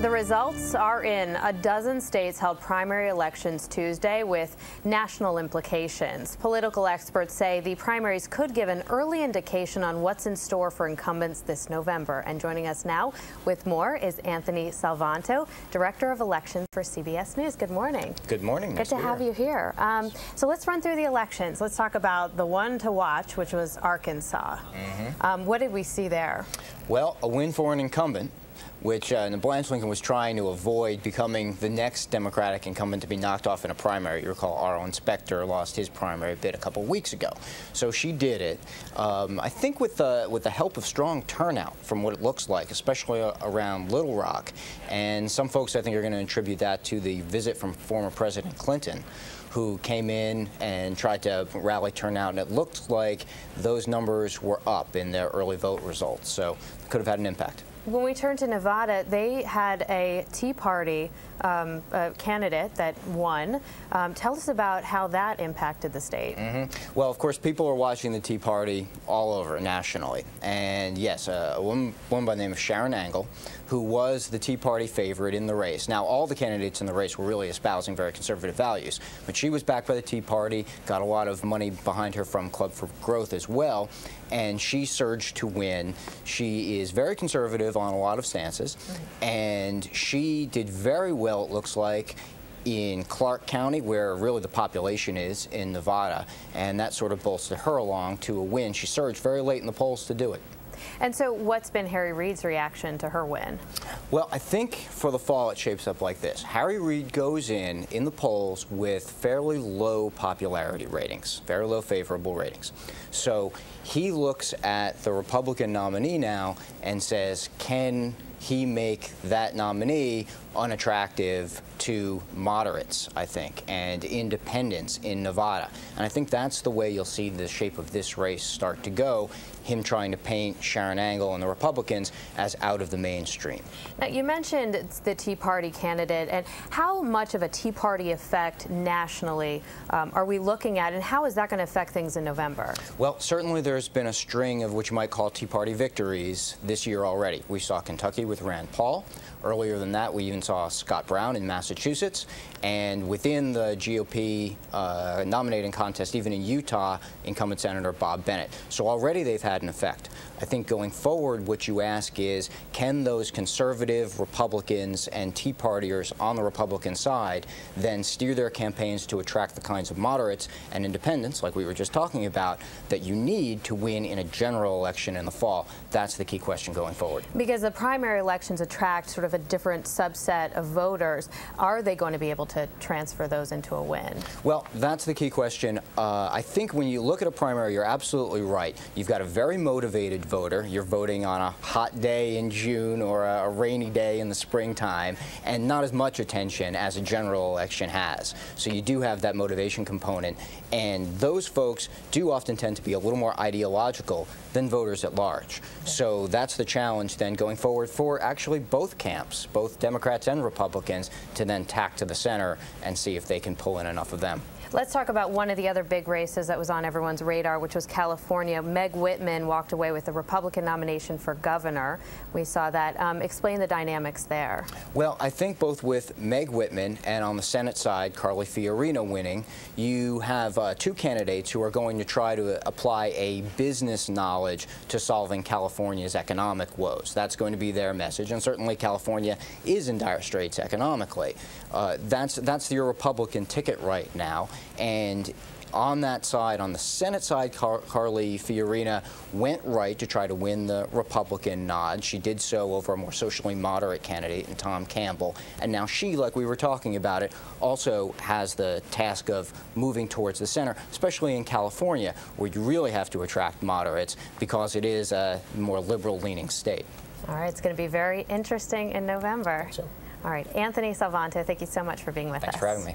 The results are in. A dozen states held primary elections Tuesday with national implications. Political experts say the primaries could give an early indication on what's in store for incumbents this November. And joining us now with more is Anthony Salvanto, Director of Elections for CBS News. Good morning. Good morning. Good to have you here. So let's run through the elections. Let's talk about the one to watch, which was Arkansas. What did we see there? Well, a win for an incumbent, which Blanche Lincoln was trying to avoid becoming the next Democratic incumbent to be knocked off in a primary. You recall Arlen Specter lost his primary bid a couple weeks ago. So she did it, I think with the help of strong turnout from what it looks like, especially around Little Rock. And some folks, I think, are going to attribute that to the visit from former President Clinton, who came in and tried to rally turnout, and it looked like those numbers were up in their early vote results. So it could have had an impact. When we turn to Nevada, they had a Tea Party candidate that won. Tell us about how that impacted the state. Well, of course, people are watching the Tea Party all over nationally. And yes, a woman by the name of Sharon Angle, who was the Tea Party favorite in the race. Now, all the candidates in the race were really espousing very conservative values, but she was backed by the Tea Party, got a lot of money behind her from Club for Growth as well, and she surged to win. She is very conservative on a lot of stances, and she did very well, it looks like, in Clark County, where really the population is in Nevada, and that sort of bolstered her along to a win. She surged very late in the polls to do it. And so what's been Harry Reid's reaction to her win? Well, I think for the fall it shapes up like this. Harry Reid goes in the polls with fairly low popularity ratings, very low favorable ratings. So he looks at the Republican nominee now and says, can he make that nominee unattractive to moderates, I think, and independents in Nevada. And I think that's the way you'll see the shape of this race start to go, him trying to paint Sharon Angle and the Republicans as out of the mainstream. Now, you mentioned the Tea Party candidate, and how much of a Tea Party effect nationally are we looking at, and how is that going to affect things in November? Well, certainly there's been a string of what you might call Tea Party victories this year already. We saw Kentucky with Rand Paul. Earlier than that, we even saw Scott Brown in Massachusetts, and within the GOP nominating contest, even in Utah, incumbent Senator Bob Bennett. So already they've had an effect. I think going forward, what you ask is, can those conservative Republicans and Tea Partiers on the Republican side then steer their campaigns to attract the kinds of moderates and independents, like we were just talking about, that you need to win in a general election in the fall? That's the key question going forward. Because the primary elections attract sort of a different subset of voters. Are they going to be able to transfer those into a win? Well, that's the key question. I think when you look at a primary, you're absolutely right. You've got a very motivated voter. You're voting on a hot day in June or a rainy day in the springtime, and not as much attention as a general election has. So you do have that motivation component, and those folks do often tend to be a little more ideological than voters at large. So that's the challenge then going forward for actually both camps, both Democrats and Republicans, to then tack to the center and see if they can pull in enough of them. Let's talk about one of the other big races that was on everyone's radar, which was California. Meg Whitman walked away with the Republican nomination for governor. We saw that. Explain the dynamics there. Well, I think both with Meg Whitman and on the Senate side, Carly Fiorina winning, you have two candidates who are going to try to apply a business knowledge to solving California's economic woes. That's going to be their message, and certainly California is in dire straits economically. That's your Republican ticket right now. And on that side, on the Senate side, Carly Fiorina went right to try to win the Republican nod. She did so over a more socially moderate candidate in Tom Campbell. And now she, like we were talking about it, also has the task of moving towards the center, especially in California, where you really have to attract moderates because it is a more liberal-leaning state. All right, it's going to be very interesting in November. All right, Anthony Salvanto, thank you so much for being with us. Thanks for having me.